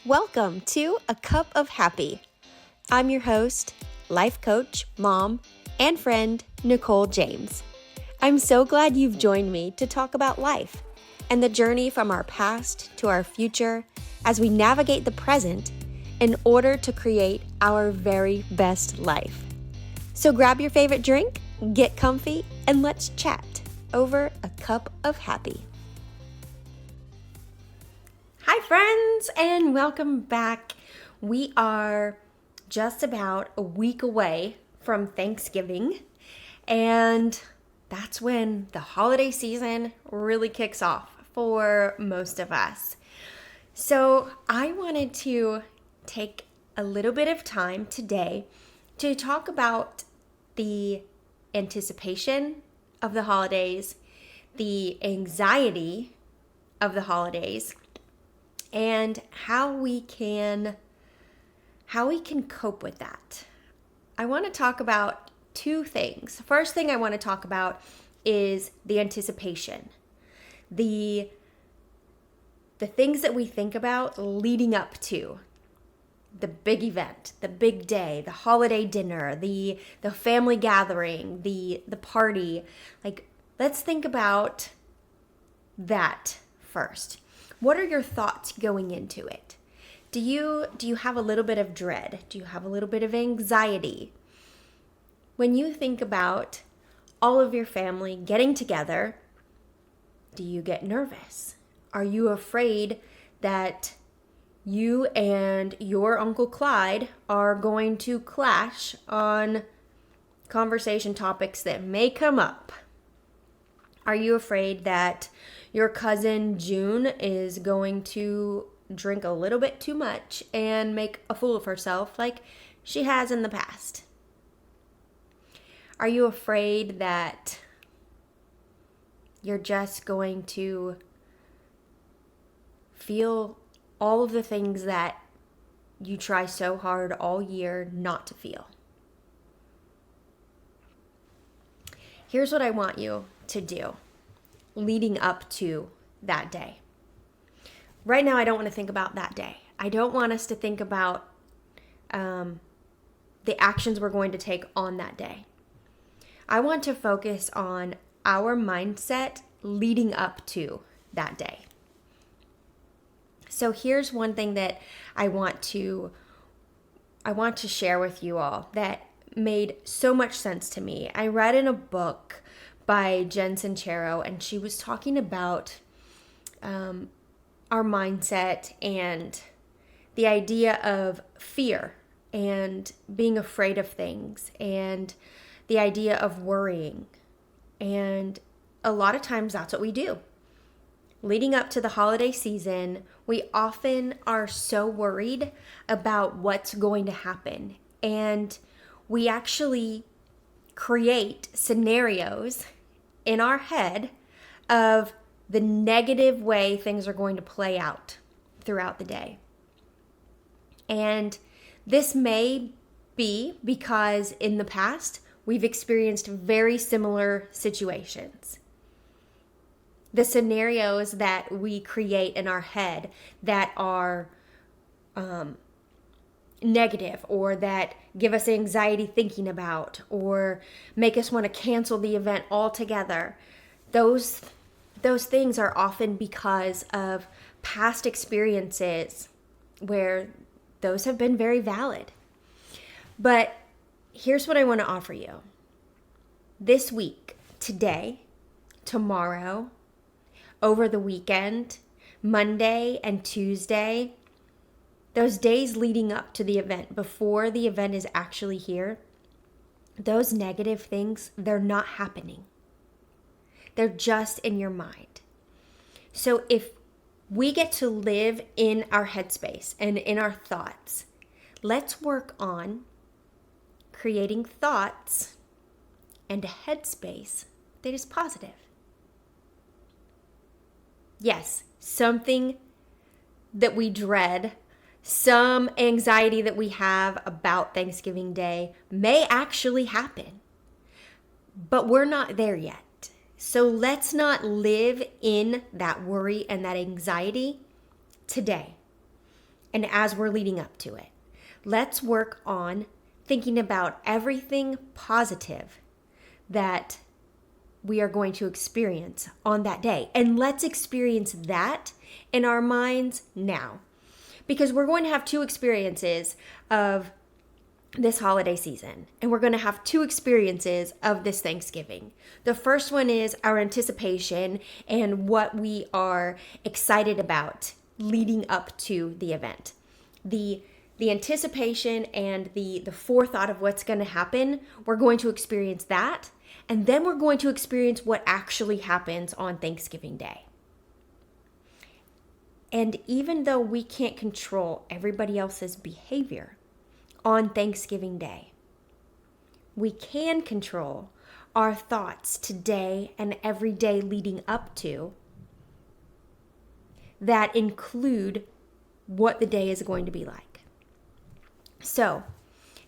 Welcome to A Cup of Happy. I'm your host, life coach, mom, and friend, Nicole James. I'm so glad you've joined me to talk about life and the journey from our past to our future as we navigate the present in order to create our very best life. So grab your favorite drink, get comfy, and let's chat over a cup of happy. Hi friends, and welcome back. We are just about a week away from Thanksgiving, and that's when the holiday season really kicks off for most of us. So I wanted to take a little bit of time today to talk about the anticipation of the holidays, the anxiety of the holidays, and how we can cope with that. I want to talk about two things. The first thing I want to talk about is the anticipation. The things that we think about leading up to the big event, the big day, the holiday dinner, the family gathering, the party. Like, let's think about that first. What are your thoughts going into it? Do you have a little bit of dread? Do you have a little bit of anxiety? When you think about all of your family getting together, do you get nervous? Are you afraid that you and your Uncle Clyde are going to clash on conversation topics that may come up? Are you afraid that your cousin June is going to drink a little bit too much and make a fool of herself like she has in the past? Are you afraid that you're just going to feel all of the things that you try so hard all year not to feel? Here's what I want you to do leading up to that day. Right now, I don't want to think about that day. I don't want us to think about the actions we're going to take on that day. I want to focus on our mindset leading up to that day. So here's one thing that I want to share with you all that made so much sense to me. I read in a book by Jen Sincero, and she was talking about our mindset and the idea of fear and being afraid of things and the idea of worrying. And a lot of times that's what we do. Leading up to the holiday season, we often are so worried about what's going to happen. And we actually create scenarios in our head of the negative way things are going to play out throughout the day. And this may be because in the past, we've experienced very similar situations. The scenarios that we create in our head that are negative or that give us anxiety thinking about or make us want to cancel the event altogether, those things are often because of past experiences where those have been very valid. But here's what I want to offer you. This week, today, tomorrow, over the weekend, Monday and Tuesday, those days leading up to the event, before the event is actually here, those negative things, they're not happening. They're just in your mind. So if we get to live in our headspace and in our thoughts, let's work on creating thoughts and a headspace that is positive. Yes, something that we dread, some anxiety that we have about Thanksgiving Day may actually happen, but we're not there yet. So let's not live in that worry and that anxiety today. and as we're leading up to it, let's work on thinking about everything positive that we are going to experience on that day. And let's experience that in our minds now. Because we're going to have two experiences of this holiday season, and we're going to have two experiences of this Thanksgiving. The first one is our anticipation and what we are excited about leading up to the event. The anticipation and the forethought of what's going to happen, we're going to experience that, and then we're going to experience what actually happens on Thanksgiving Day. And even though we can't control everybody else's behavior on Thanksgiving Day, we can control our thoughts today and every day leading up to that include what the day is going to be like. So,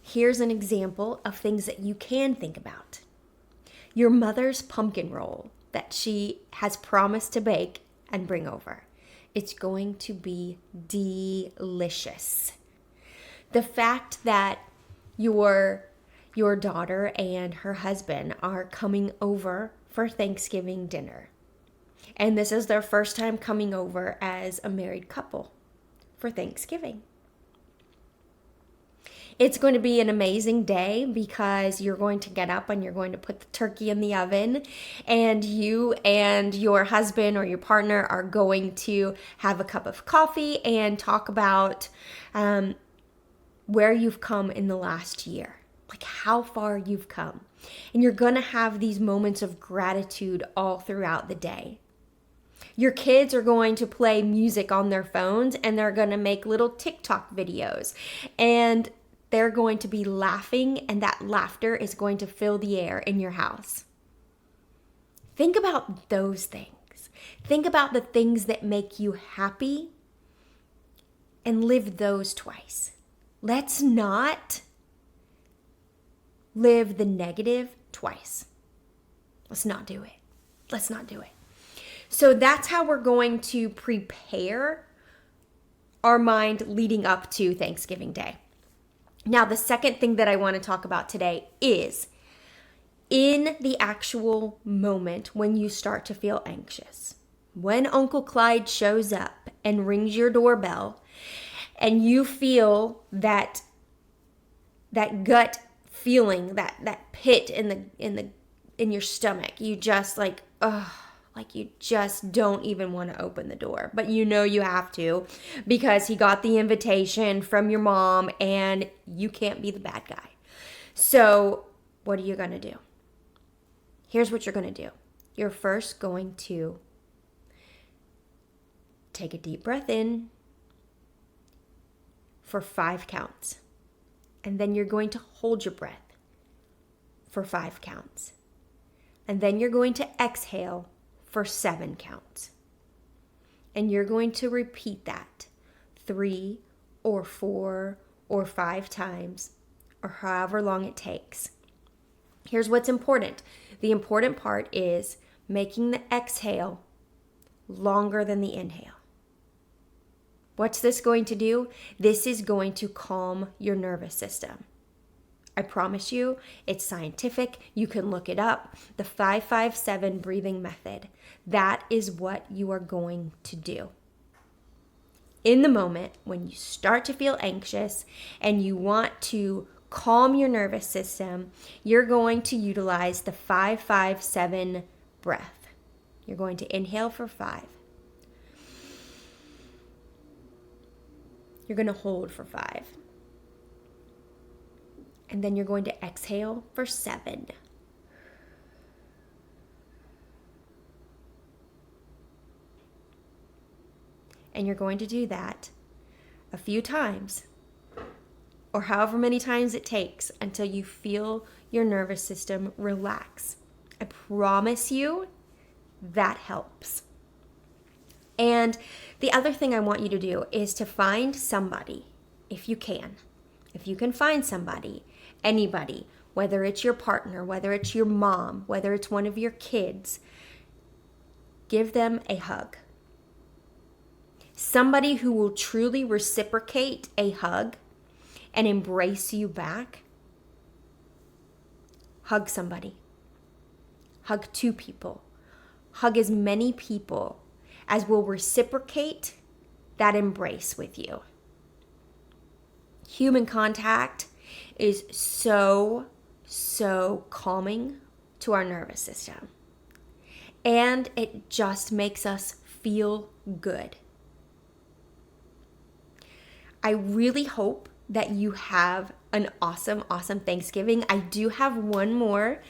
here's an example of things that you can think about. Your mother's pumpkin roll that she has promised to bake and bring over. It's going to be delicious. The fact that your daughter and her husband are coming over for Thanksgiving dinner. And this is their first time coming over as a married couple for Thanksgiving. It's going to be an amazing day because you're going to get up and you're going to put the turkey in the oven, and you and your husband or your partner are going to have a cup of coffee and talk about where you've come in the last year, like how far you've come. And you're going to have these moments of gratitude all throughout the day. Your kids are going to play music on their phones, and they're going to make little TikTok videos, and they're going to be laughing, and that laughter is going to fill the air in your house. Think about those things. Think about the things that make you happy and live those twice. Let's not live the negative twice. Let's not do it. Let's not do it. So that's how we're going to prepare our mind leading up to Thanksgiving Day. Now, the second thing that I want to talk about today is in the actual moment when you start to feel anxious. When Uncle Clyde shows up and rings your doorbell and you feel that gut feeling, that pit in your stomach, you just like you just don't even want to open the door, but you know you have to because he got the invitation from your mom and you can't be the bad guy. So what are you going to do? Here's what you're going to do. You're first going to take a deep breath in for 5 counts. And then you're going to hold your breath for 5 counts. And then you're going to exhale for 7 counts. And you're going to repeat that 3 or 4 or 5 times, or however long it takes. Here's what's important. The important part is making the exhale longer than the inhale. What's this going to do? This is going to calm your nervous system. I promise you, it's scientific. You can look it up. The 5-5-7 breathing method. That is what you are going to do. In the moment when you start to feel anxious and you want to calm your nervous system, you're going to utilize the 5-5-7 breath. You're going to inhale for 5. You're going to hold for 5. And then you're going to exhale for 7. And you're going to do that a few times, or however many times it takes until you feel your nervous system relax. I promise you that helps. And the other thing I want you to do is to find somebody, if you can find somebody, anybody, whether it's your partner, whether it's your mom, whether it's one of your kids, give them a hug. somebody who will truly reciprocate a hug and embrace you back, hug somebody. Hug 2 people. Hug as many people as will reciprocate that embrace with you. Human contact is so calming to our nervous system. And it just makes us feel good. I really hope that you have an awesome Thanksgiving. I do have one more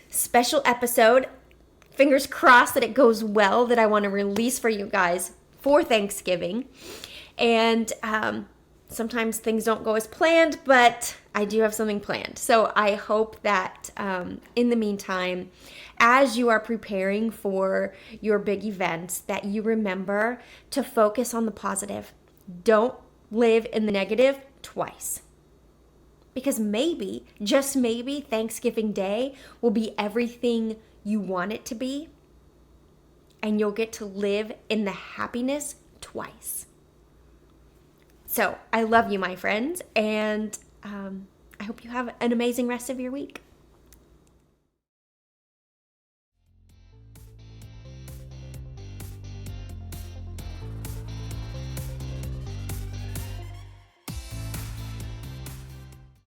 special episode, fingers crossed that it goes well, that I want to release for you guys for Thanksgiving. And sometimes things don't go as planned, but I do have something planned. So I hope that in the meantime, as you are preparing for your big events, that you remember to focus on the positive. Don't live in the negative twice. Because maybe, just maybe, Thanksgiving Day will be everything you want it to be, and you'll get to live in the happiness twice. So I love you, my friends, and I hope you have an amazing rest of your week.